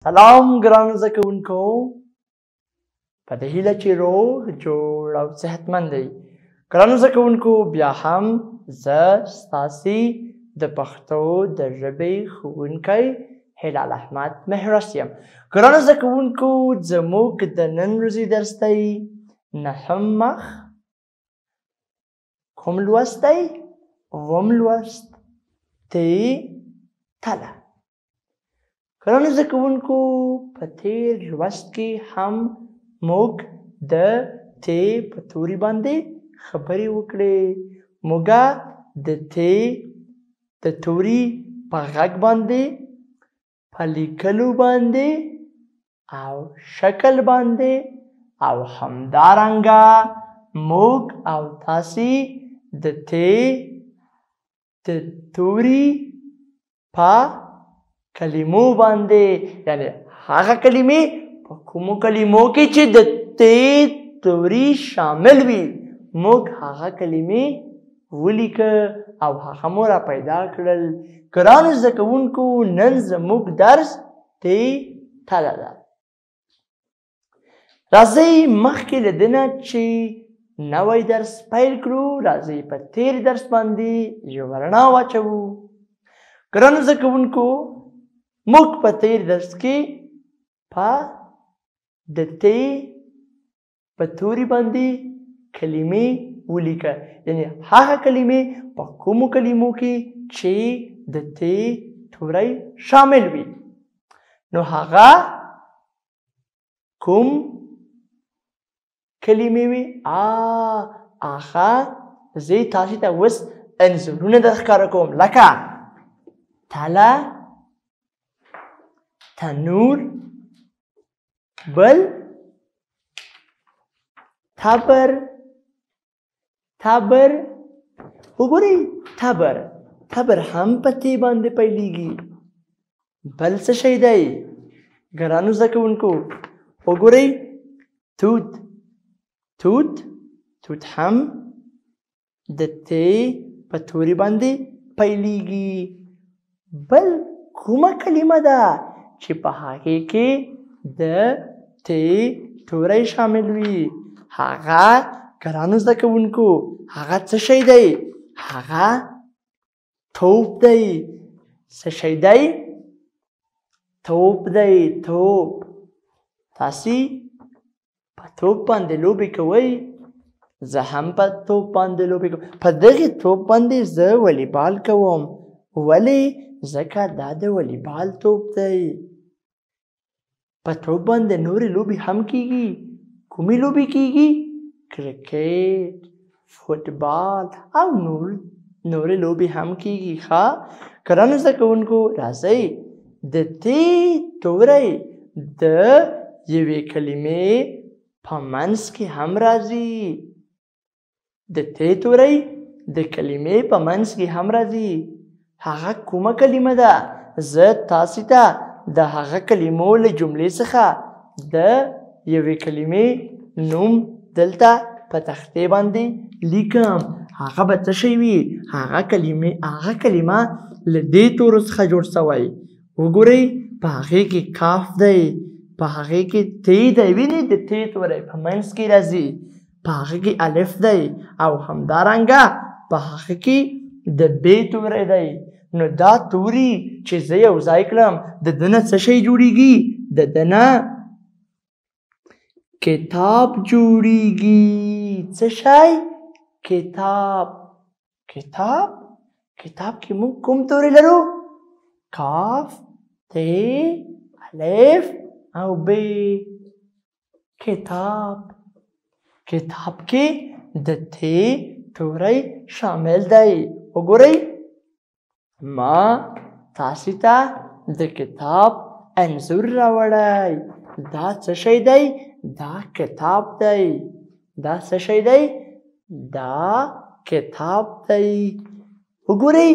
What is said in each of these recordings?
سلام ګرانو زده کوونکو، په دې هیله چې روغ جوړ او صحتمند دی. ګرانو زده کوونکو، بیا هم زه ستاسې د پښتو د ژبې ښوونکی هلال احمد مهرس یم. ګرانو زده کوونکو، زموږ د نن ورځې درس دی نهم مخ. کوم لوست دی؟ اووم لوست. تی تله. ګرانو زده کوونکو، په تیر لوست کې هم موږ د تی په توري باندې خبرې وکړې. موږ د تی د توري په غږ باندې، په لیکلو باندې او شکل باندې او همدارنګه موږ او تاسې د تی د توري په کلمو باندې، یعنی هغه کلمې په کومو کلمو کې چې د تی توري شامل وي، موږ هغه کلمې ولیکه او هغه مو را پیدا کړل. ګرانو زده کوونکو، نن زموږ درس تی تله ده. راځئ مخکې له دې نه چې نوی درس پیل کړو، راځئ په تیر درس باندې یوه رڼا واچوو. ګرانو زده کوونکو، موږ په تیر درس کې په د تی په توري باندې کلمې ولیکه، یعنی هغه کلمې په کومو کلمو کې چې د تی توری شامل وي. نو هغه کوم کلمې وي؟ هغه زه تاسې ته اوس انځورونه درښکاره کوم، لکه تله، تنور، بل، تبر. وګورئ، تبر هم په تی باندې پیلیږي. بل څه شی دی ګرانو زده کوونکو؟ وګورئ، توت هم د تی په توري باندې پیلیږي. بل کومه کلمه ده چې په هغې کې د تی توری شامل وي؟ هغه ګرانو زده کوونکو، هغه څه شی دی؟ هغه توپ دی. څه شی دی؟ توپ دی. توپ. تاسې په توپ باندې لوبې کوئ؟ زه هم په توپ باندې لوبې کوم. په دغې توپ باندې زه والیبال کوم. ولې؟ ځکه دا د والیبال توپ دی. په توپ باندې نورې لوبې هم کیږي. کومې لوبې کیږي؟ کرکټ، فوټبال او نورې لوبې هم کیږي. ښه ګرانو زده کوونکو، راځئ د تی توری د یوې کلمې په منځ کې هم راځي. د تی توری د کلمې په منځ کې هم راځي. هغه کومه کلمه ده؟ زه تاسې ته د هغه کلمو له جملې څخه د یوې کلمې نوم دلته په تختې باندې لیکم. هغه به څه شی وي؟ هغه کلمه له دې تورو څخه جوړ شوی. وګورئ، په هغې کې کاف دی، په هغې کې تی دی. وینئ، د تی توری په منځ کې راځي. په هغې کې الف دی او همدارنګه په هغې کې د بې توری دی. نو دا توري چې زه یو ځای کړم، د ده نه څه شی جوړیږي؟ د ده نه کتاب جوړیږي. څه شی؟ کتاب. کتاب کې موږ کوم توری لرو؟ کاف، تی، الف او ب. کتاب کې د تی توری شامل دی. وګورئ، ما تاسې ته د کتاب انځور راوړی. دا څه شی دی؟ دا کتاب دی. دا څه شی دی؟ دا کتاب دی. وګورئ،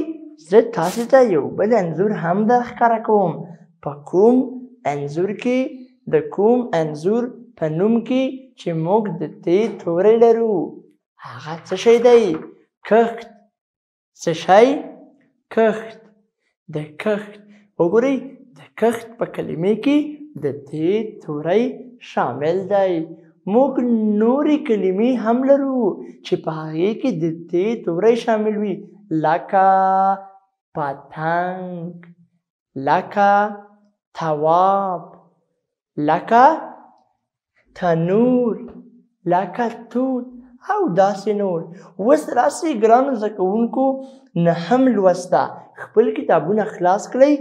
زه تاسې ته یو بل انځور هم درښکاره کوم. په کوم انځور کې د کوم انځور په نوم کې چې موږ د تی توری لرو، هغه څه شی دی؟ کښت. څه شی؟ کښت. د کښت. وګورئ، د کښت په کلمې کې د ت توری شامل دی. موږ نورې کلمې هم لرو چې په هغې کې د ت توری شامل وي، لکه پتنګ، لکه تواب، لکه تنور، لکه توت او داسې نور. اوس راسئ ګرانو زده کوونکو، نهم لوست ده. خپل کتابونه خلاص کړئ.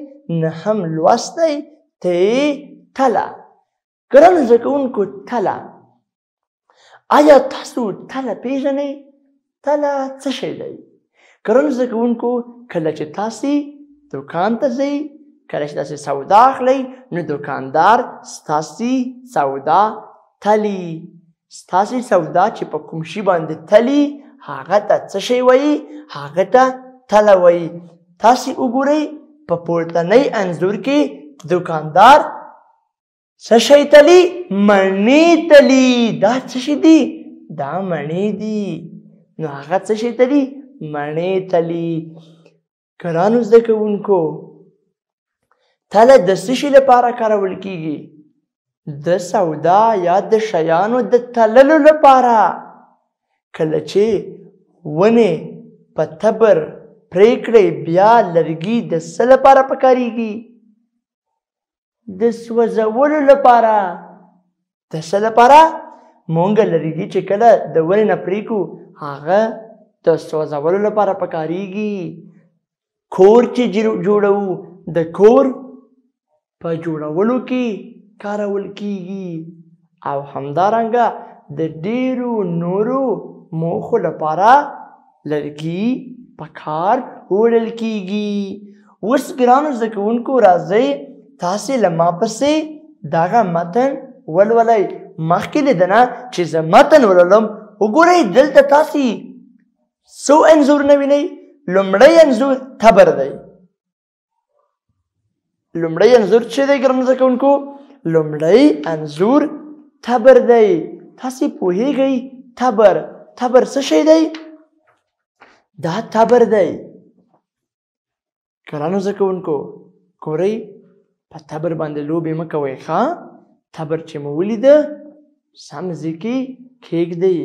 نهم لوست دی تله. ګرانو زده کوونکو، تله. آیا تاسو تله پیژنئ؟ تله څه شی دی؟ ګرانو زده کوونکو، کله چې تاسې دکان ته ځئ، کله چې تاسې سودا اخلئ، نو دکاندار ستاسې سودا تلي. ستاسې سودا چې په کوم شي باندې تلي، هغه ته څه شی وایي؟ هغه ته تله وایي. تاسې وګورئ په پورتنۍ انځور کې دکاندار څه شی تلي؟ مڼې تلي. دا څه شی دي؟ دا مڼې دي. نو هغه څه شی تلي؟ مڼې تلي. ګرانو زده کوونکو، تله د څه شي لپاره کارول کیږي؟ د سودا یا د شیانو د تللو لپاره. کله چې ونې په تبر پرې کړئ، بیا لرګي د څه لپاره پکارېږي؟ د سوځولو لپاره. د څه لپاره؟ مونږ لرګي چې کله د ونې نه پرې کړو، هغه د سوځولو لپاره پکارېږي. کور چې جوړوو، د کور په جوړولو کې کارول کیږي. او همدارنګه د ډیرو نورو موخو لپاره لرګي په کار وړل کیږي. اوس ګرانو زده کوونکو، راځئ تاسې له ما پسې دغه متن ولولئ. مخکې له دنه چې زه متن ولولم، وګورئ دلته تاسې څو انځورونه وینئ. لومړی انځور تبر دی. لومړی انځور څه دی ګرانو زده کوونکو؟ لومړی انځور تبر دی. تاسې پوهیږئ تبر څه شی دی؟ دا تبر دی. ګرانو زده کوونکو، ګورئ په تبر باندې لوبې مه کوئ ښه. تبر چې مو ولیده، سم ځای کې کښېږدئ.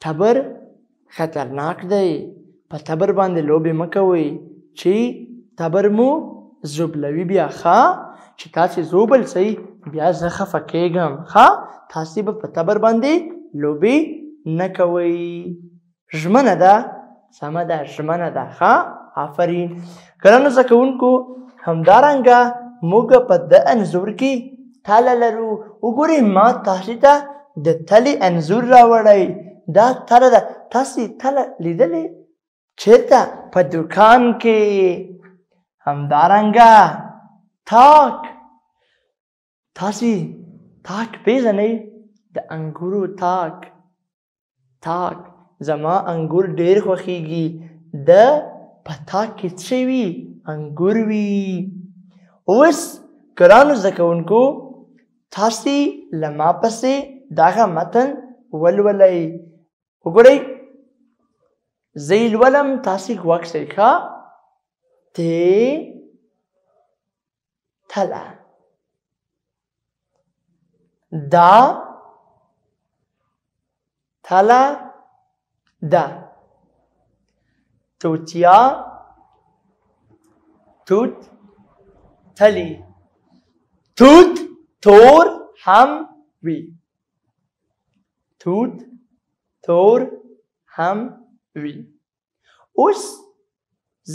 تبر خطرناک دی. په تبر باندې لوبې مه کوئ چې تبر مو زوبلوي. بیا ښه چې تاسې زوبل سئ، بیا زه خفه کېږم. ښه تاسې به په تبر باندې لوبې نه کوئ. ژمنه ده؟ سمه ده، ژمنه ده. ښه آفرین. ګرانو زده کوونکو، همدارنګه موږ په دې انځور کې تله لرو. وګورئ ما تاسې ته د تلې انځور راوړی. دا تله ده. تاسې تله لیدلې؟ چېرته؟ په دکان کې. همدارنګه تاک. تاسې تاک پیژنئ؟ د انګورو تاک. زما انګور ډېر خوښیږي. د په تاک کې څه وي؟ انګور وي. اوس ګرانو زده کوونکو، تاسې له ما پسې دغه متن ولولئ. وګورئ زه یې لولم، تاسې غوږ شئ ښه. تله. دا تله ده. توتیا، توت، تلی. توت تور هم وي. توت تور هم وي. اوس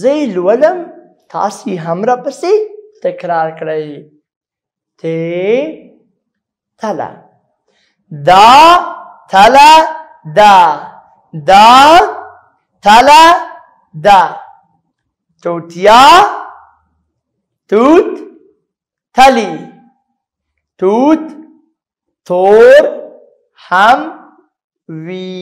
زه یې لولم، تاسې هم راپسې تکرار کړئ. تله. دا تله ده. دا تله ده. توتیا، توت، تلی. توت تور هم وي.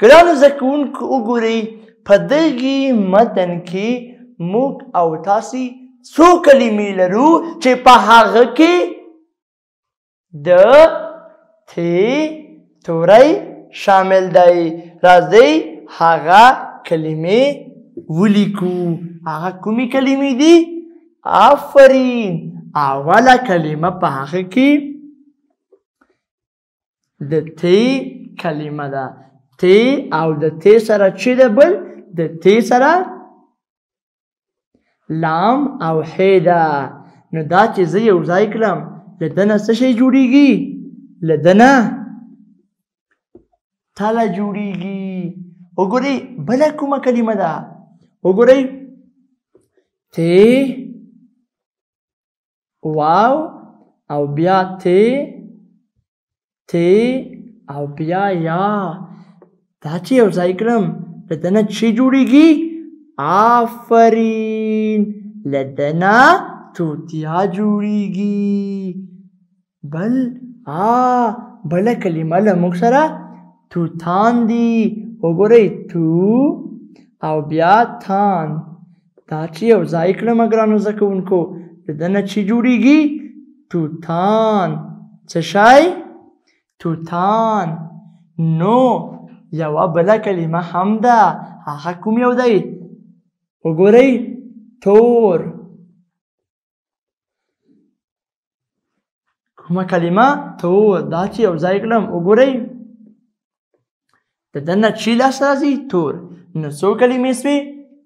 ګرانو زده کوونکو، وګورئ په دغې متن کې موږ او تاسې څو کلمې لرو چې په هغه کې د ت توری شامل دی. راځئ هغه کلمې ولیکو. هغه کومې کلمې دي؟ آفرین اوله کلمه په هغه کې د تی کلمه ده. تی او د تی سره چې ده بل د تی سره لام او حی ده. نو دا چې زه یو ځای کړم له ده نه څه شی جوړېږي؟ له ده نه تله جوړېږي. وګورئ بله کومه کلمه ده؟ وګورئ تی واو او بیا تی او بیا یا. دا چې یو ځای کړم له ده نه چې جوړېږي؟ آفرین له ده نه توتیا جوړېږي. بله کلمه له موږ سره توتان دي. وګورئ تو او بیا تان. دا چې یو ځای کړم ګرانو زده کوونکو له ده نه چې جوړېږي؟ توتان. څه شی؟ توتان. نو یوه بله کلمه هم ده. هغه کوم یو دی؟ وګورئ تور. کومه کلمه؟ تور. دا چې یو ځای کړم وګورئ د ده نه چې لاسته راځي؟ تور. نو څو کلمې سوې؟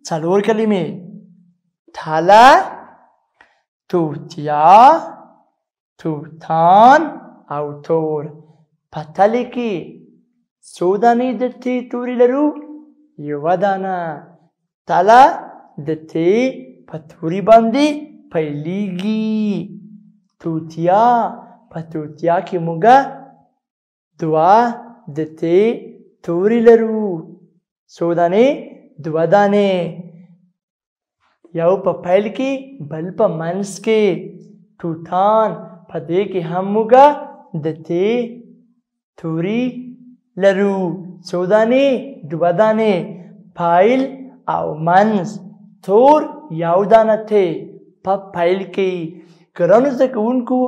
4 کلمې. تله، توتیا، توتان او تور. په تلې کې څو دانې د تی تورې لرو؟ یوه دانه. تله د تی په تورې باندې پیلیږي. توتیا په توتیا کې موږ 2 د تی تورې لرو. څو دانې؟ 2 دانې. یو په پیل کې بل په منځ کې. توتان په دې کې هم موږ د تی تورې لرو. څو دانې؟ 2 دانې. پیل او منځ. تور یو دانه تی په پیل کې. ګرانو زده کوونکو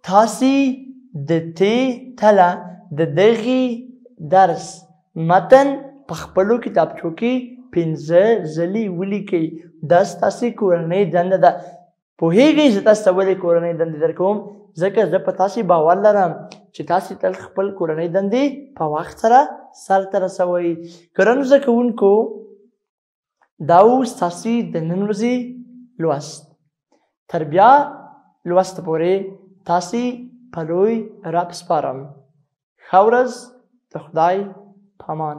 تاسې د تی تله د دغې درس متن په خپلو کتابچو کې 5 ځلې ولیکئ. دا ستاسې کورنۍ دنده ده. پوهېږئ زه تاسو ته ولې کورنۍ دندې درکوم؟ ځکه زه په تاسې باور لرم چې تاسې تل خپل کورنۍ دندې په وخت سره سرته رسوئ. ګرانو زده کوونکو دا و ستاسې د نن ورځې لوست. تر بیا لوسته پورې تاسې په لوی رب سپارم. ښه ورځ. د خدای په امان.